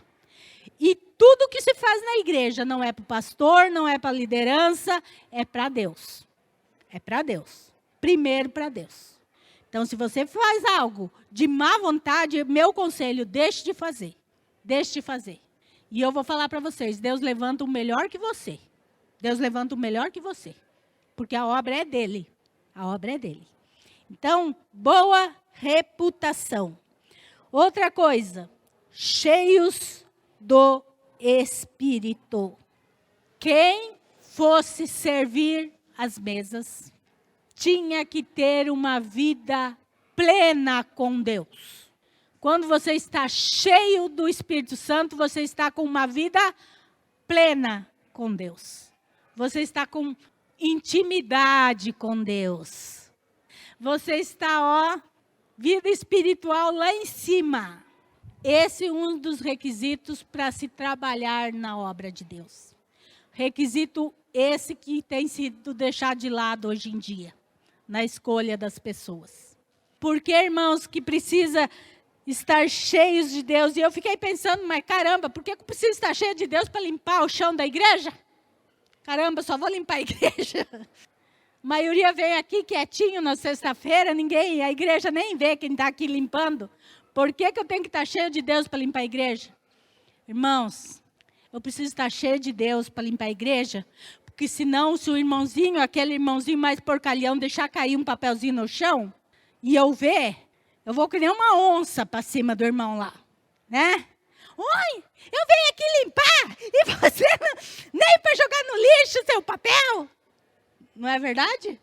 E tudo que se faz na igreja não é para o pastor, não é para a liderança, é para Deus. É para Deus. Primeiro para Deus. Então, se você faz algo de má vontade, meu conselho, deixe de fazer. Deixe de fazer. E eu vou falar para vocês, Deus levanta o melhor que você. Deus levanta o melhor que você. Porque a obra é dele. A obra é dele. Então, boa reputação. Outra coisa, cheios do Espírito. Quem fosse servir as mesas tinha que ter uma vida plena com Deus. Quando você está cheio do Espírito Santo, você está com uma vida plena com Deus. Você está com intimidade com Deus. Você está, vida espiritual lá em cima. Esse é um dos requisitos para se trabalhar na obra de Deus. Requisito esse que tem sido deixado de lado hoje em dia, na escolha das pessoas. Porque, irmãos, que precisa estar cheios de Deus. E eu fiquei pensando, mas caramba, por que eu preciso estar cheio de Deus para limpar o chão da igreja? Caramba, só vou limpar a igreja. A maioria vem aqui quietinho na sexta-feira, a igreja nem vê quem está aqui limpando. Por que eu tenho que estar cheio de Deus para limpar a igreja? Irmãos, eu preciso estar cheio de Deus para limpar a igreja, porque senão, se o irmãozinho, aquele irmãozinho mais porcalhão, deixar cair um papelzinho no chão, e eu ver, eu vou criar uma onça para cima do irmão lá, né? Oi, eu venho aqui limpar, e você nem para jogar no lixo seu papel. Não é verdade?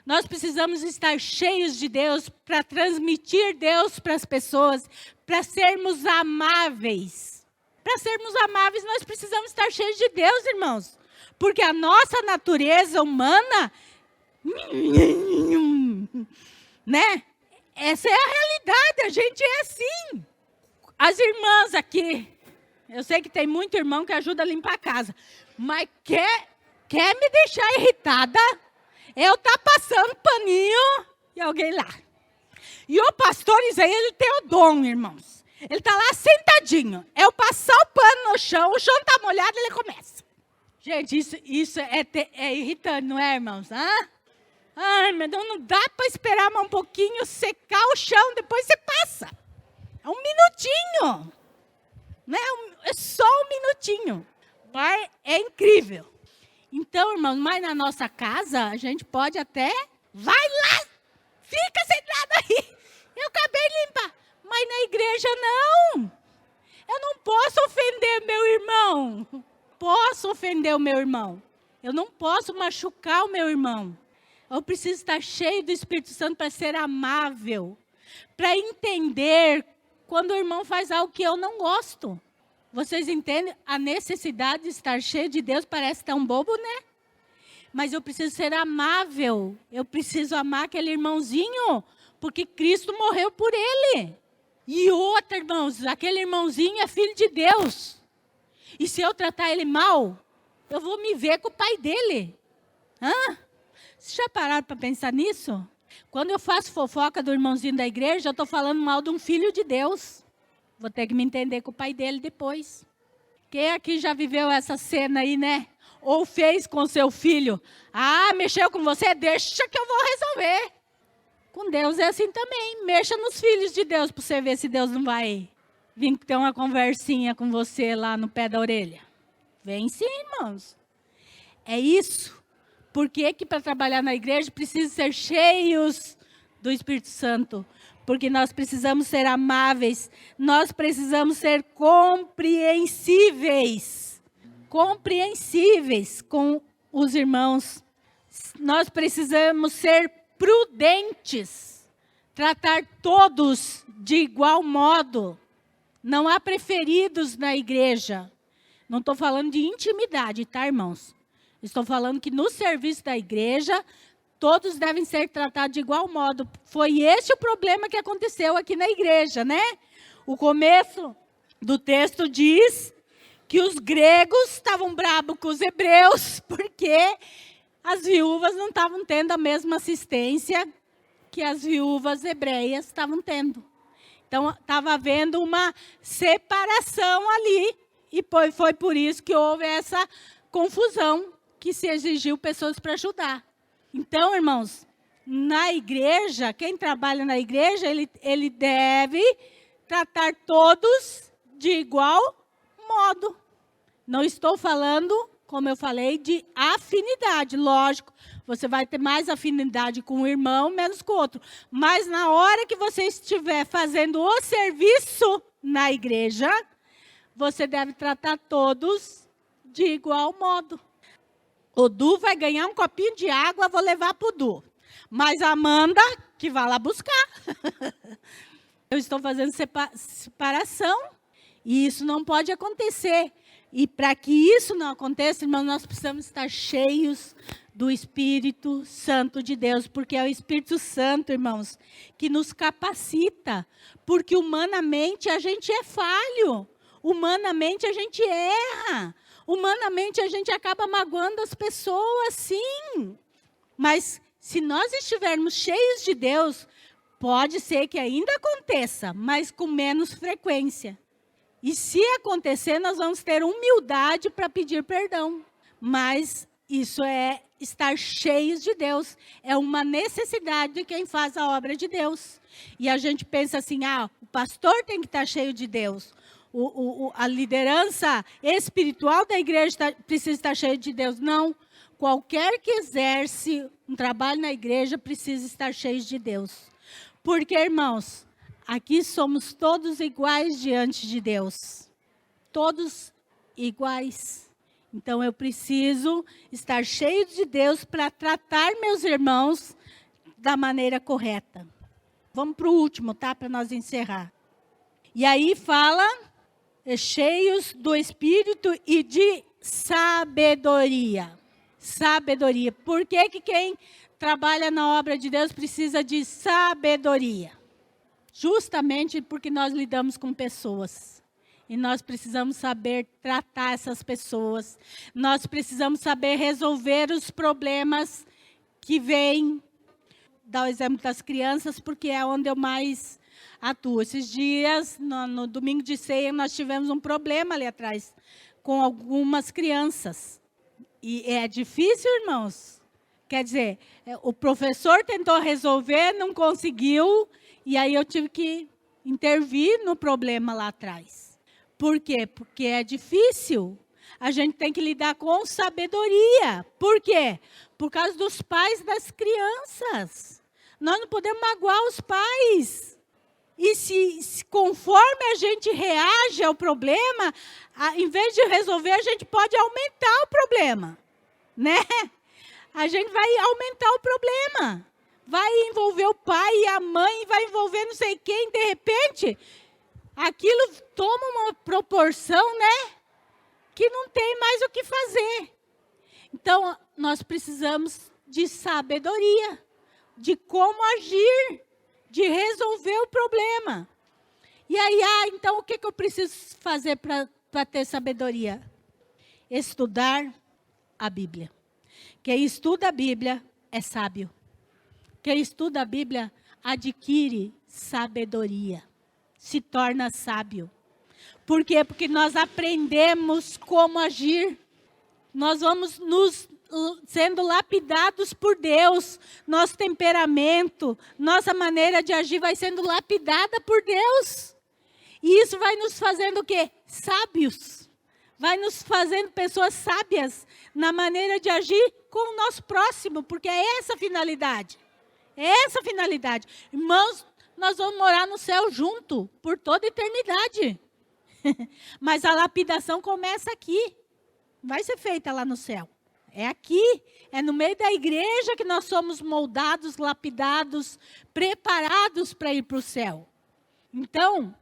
Nós precisamos estar cheios de Deus para transmitir Deus para as pessoas, para sermos amáveis. Para sermos amáveis, nós precisamos estar cheios de Deus, irmãos. Porque a nossa natureza humana, né? Essa é a realidade, a gente é assim. As irmãs aqui, eu sei que tem muito irmão que ajuda a limpar a casa, mas quer me deixar irritada, eu tá passando paninho e alguém lá. E o pastor Isaías, ele tem o dom, irmãos. Ele está lá sentadinho. Eu passar o pano no chão, o chão está molhado, ele começa. Gente, isso é irritante, não é, irmãos? Ai, mas não dá para esperar mais um pouquinho secar o chão, depois você passa. É um minutinho. Né? É só um minutinho. Mas é incrível. Então, irmãos, mas na nossa casa, a gente pode até... Vai lá, fica sentado aí. Eu acabei de limpar. Mas na igreja, não. Eu não posso ofender meu irmão. Posso ofender o meu irmão. Eu não posso machucar o meu irmão. Eu preciso estar cheio do Espírito Santo para ser amável. Para entender quando o irmão faz algo que eu não gosto. Vocês entendem? A necessidade de estar cheio de Deus parece tão bobo, né? Mas eu preciso ser amável. Eu preciso amar aquele irmãozinho, porque Cristo morreu por ele. E outra, irmãos, aquele irmãozinho é filho de Deus. E se eu tratar ele mal, eu vou me ver com o pai dele. Vocês já pararam para pensar nisso? Quando eu faço fofoca do irmãozinho da igreja, eu estou falando mal de um filho de Deus. Vou ter que me entender com o pai dele depois. Quem aqui já viveu essa cena aí, né? Ou fez com seu filho. Mexeu com você? Deixa que eu vou resolver. Com Deus é assim também. Mexa nos filhos de Deus para você ver se Deus não vai vir ter uma conversinha com você lá no pé da orelha. Vem sim, irmãos. É isso. Por que para trabalhar na igreja precisa ser cheios do Espírito Santo? Porque nós precisamos ser amáveis. Nós precisamos ser compreensíveis. Compreensíveis com os irmãos. Nós precisamos ser prudentes. Tratar todos de igual modo. Não há preferidos na igreja. Não estou falando de intimidade, tá, irmãos? Estou falando que no serviço da igreja, todos devem ser tratados de igual modo. Foi esse o problema que aconteceu aqui na igreja, né? O começo do texto diz que os gregos estavam bravos com os hebreus, porque as viúvas não estavam tendo a mesma assistência que as viúvas hebreias estavam tendo. Então, estava havendo uma separação ali, e foi por isso que houve essa confusão, que se exigiu pessoas para ajudar. Então, irmãos, na igreja, quem trabalha na igreja, ele deve tratar todos de igual modo. Não estou falando como eu falei, de afinidade. Lógico, você vai ter mais afinidade com um irmão, menos com o outro. Mas na hora que você estiver fazendo o serviço na igreja, você deve tratar todos de igual modo. O Du vai ganhar um copinho de água, vou levar para o Du. Mas a Amanda, que vai lá buscar. Eu estou fazendo separação e isso não pode acontecer. E para que isso não aconteça, irmãos, nós precisamos estar cheios do Espírito Santo de Deus, porque é o Espírito Santo, irmãos, que nos capacita, porque humanamente a gente é falho, humanamente a gente erra, humanamente a gente acaba magoando as pessoas, sim. Mas se nós estivermos cheios de Deus, pode ser que ainda aconteça, mas com menos frequência. E se acontecer, nós vamos ter humildade para pedir perdão. Mas isso é estar cheios de Deus. É uma necessidade de quem faz a obra de Deus. E a gente pensa assim, o pastor tem que estar cheio de Deus. A liderança espiritual da igreja precisa estar cheia de Deus. Não. Qualquer que exerce um trabalho na igreja precisa estar cheio de Deus. Porque, irmãos, aqui somos todos iguais diante de Deus. Todos iguais. Então, eu preciso estar cheio de Deus para tratar meus irmãos da maneira correta. Vamos para o último, tá? Para nós encerrar. E aí fala, cheios do Espírito e de sabedoria. Sabedoria. Por que quem trabalha na obra de Deus precisa de sabedoria? Justamente porque nós lidamos com pessoas. E nós precisamos saber tratar essas pessoas. Nós precisamos saber resolver os problemas que vêm. Dar o exemplo das crianças, porque é onde eu mais atuo. Esses dias, no domingo de ceia, nós tivemos um problema ali atrás, com algumas crianças. E é difícil, irmãos. Quer dizer, o professor tentou resolver, não conseguiu, e aí eu tive que intervir no problema lá atrás. Por quê? Porque é difícil. A gente tem que lidar com sabedoria. Por quê? Por causa dos pais das crianças. Nós não podemos magoar os pais. E se conforme a gente reage ao problema, em vez de resolver, a gente pode aumentar o problema, né? A gente vai aumentar o problema. Vai envolver o pai e a mãe, vai envolver não sei quem, de repente, aquilo toma uma proporção, né? Que não tem mais o que fazer. Então, nós precisamos de sabedoria, de como agir, de resolver o problema. E aí, então, o que eu preciso fazer para ter sabedoria? Estudar a Bíblia. Quem estuda a Bíblia é sábio. Quem estuda a Bíblia adquire sabedoria, se torna sábio. Por quê? Porque nós aprendemos como agir. Nós vamos sendo lapidados por Deus. Nosso temperamento, nossa maneira de agir vai sendo lapidada por Deus. E isso vai nos fazendo o quê? Sábios. Vai nos fazendo pessoas sábias na maneira de agir com o nosso próximo, porque é essa a finalidade. É essa a finalidade. Irmãos, nós vamos morar no céu junto, por toda a eternidade. Mas a lapidação começa aqui. Vai ser feita lá no céu. É aqui, é no meio da igreja que nós somos moldados, lapidados, preparados para ir para o céu. Então,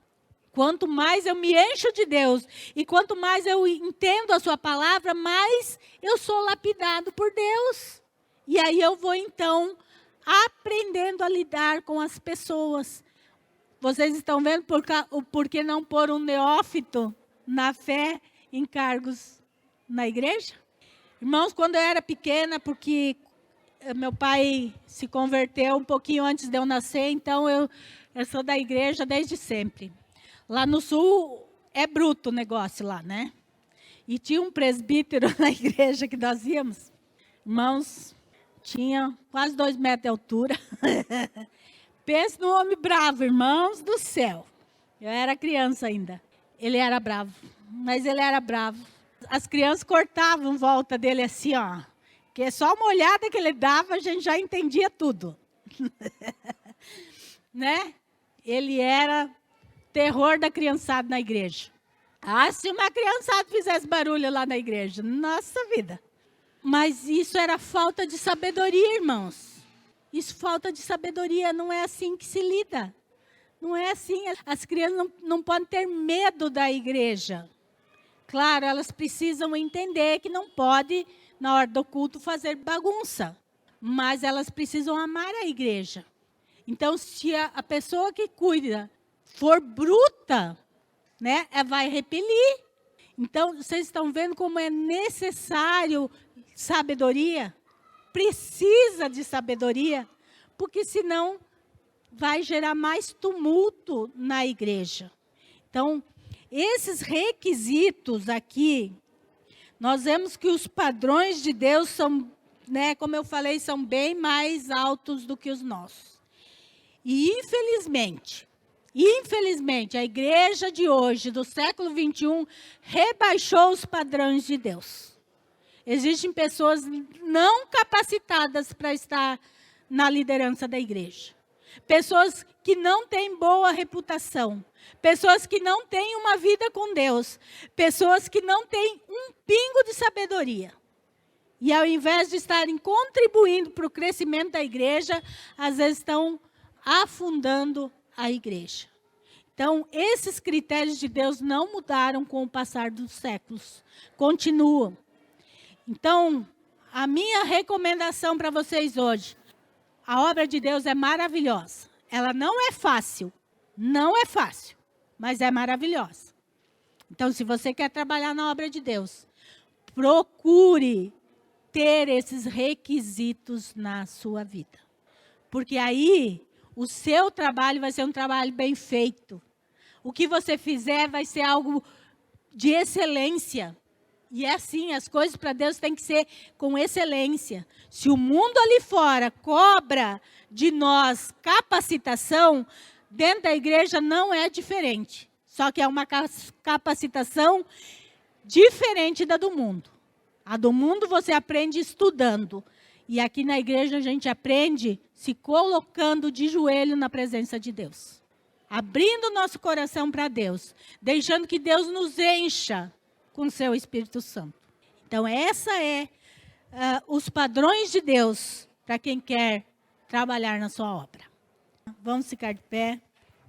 quanto mais eu me encho de Deus e quanto mais eu entendo a sua palavra, mais eu sou lapidado por Deus. E aí eu vou, então, aprendendo a lidar com as pessoas. Vocês estão vendo por que não pôr um neófito na fé em cargos na igreja? Irmãos, quando eu era pequena, porque meu pai se converteu um pouquinho antes de eu nascer, então eu sou da igreja desde sempre. Lá no sul é bruto o negócio lá, né? E tinha um presbítero na igreja que nós íamos. Irmãos, tinha quase 2 metros de altura. Pense no homem bravo, irmãos do céu. Eu era criança ainda. Ele era bravo, mas ele era bravo. As crianças cortavam volta dele assim, ó. Que só uma olhada que ele dava, a gente já entendia tudo. Né? Ele era terror da criançada na igreja. Ah, se uma criançada fizesse barulho lá na igreja, nossa vida. Mas isso era falta de sabedoria, irmãos. Isso falta de sabedoria, não é assim que se lida. Não é assim, as crianças não podem ter medo da igreja. Claro, elas precisam entender que não pode, na hora do culto, fazer bagunça. Mas elas precisam amar a igreja. Então, se a pessoa que cuida for bruta, né, ela vai repelir. Então, vocês estão vendo como é necessário sabedoria? Precisa de sabedoria, porque senão vai gerar mais tumulto na igreja. Então, esses requisitos aqui, nós vemos que os padrões de Deus são, né, como eu falei, são bem mais altos do que os nossos. E infelizmente, a igreja de hoje, do século 21, rebaixou os padrões de Deus. Existem pessoas não capacitadas para estar na liderança da igreja. Pessoas que não têm boa reputação. Pessoas que não têm uma vida com Deus. Pessoas que não têm um pingo de sabedoria. E ao invés de estarem contribuindo para o crescimento da igreja, às vezes estão afundando a igreja. Então, esses critérios de Deus não mudaram com o passar dos séculos. Continuam. Então, a minha recomendação para vocês hoje, a obra de Deus é maravilhosa. Ela não é fácil, mas é maravilhosa. Então, se você quer trabalhar na obra de Deus, procure ter esses requisitos na sua vida. Porque aí, o seu trabalho vai ser um trabalho bem feito. O que você fizer vai ser algo de excelência. E é assim, as coisas para Deus têm que ser com excelência. Se o mundo ali fora cobra de nós capacitação, dentro da igreja não é diferente. Só que é uma capacitação diferente da do mundo. A do mundo você aprende estudando. E aqui na igreja a gente aprende se colocando de joelho na presença de Deus. Abrindo o nosso coração para Deus. Deixando que Deus nos encha com o seu Espírito Santo. Então, essa é os padrões de Deus para quem quer trabalhar na sua obra. Vamos ficar de pé,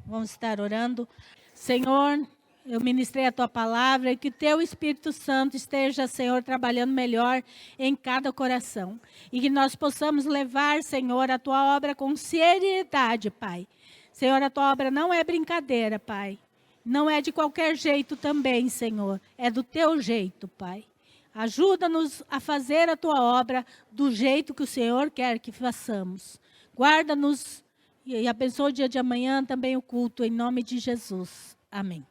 vamos estar orando. Senhor, eu ministrei a Tua palavra e que Teu Espírito Santo esteja, Senhor, trabalhando melhor em cada coração. E que nós possamos levar, Senhor, a Tua obra com seriedade, Pai. Senhor, a Tua obra não é brincadeira, Pai. Não é de qualquer jeito também, Senhor. É do Teu jeito, Pai. Ajuda-nos a fazer a Tua obra do jeito que o Senhor quer que façamos. Guarda-nos e abençoa o dia de amanhã, também o culto, em nome de Jesus. Amém.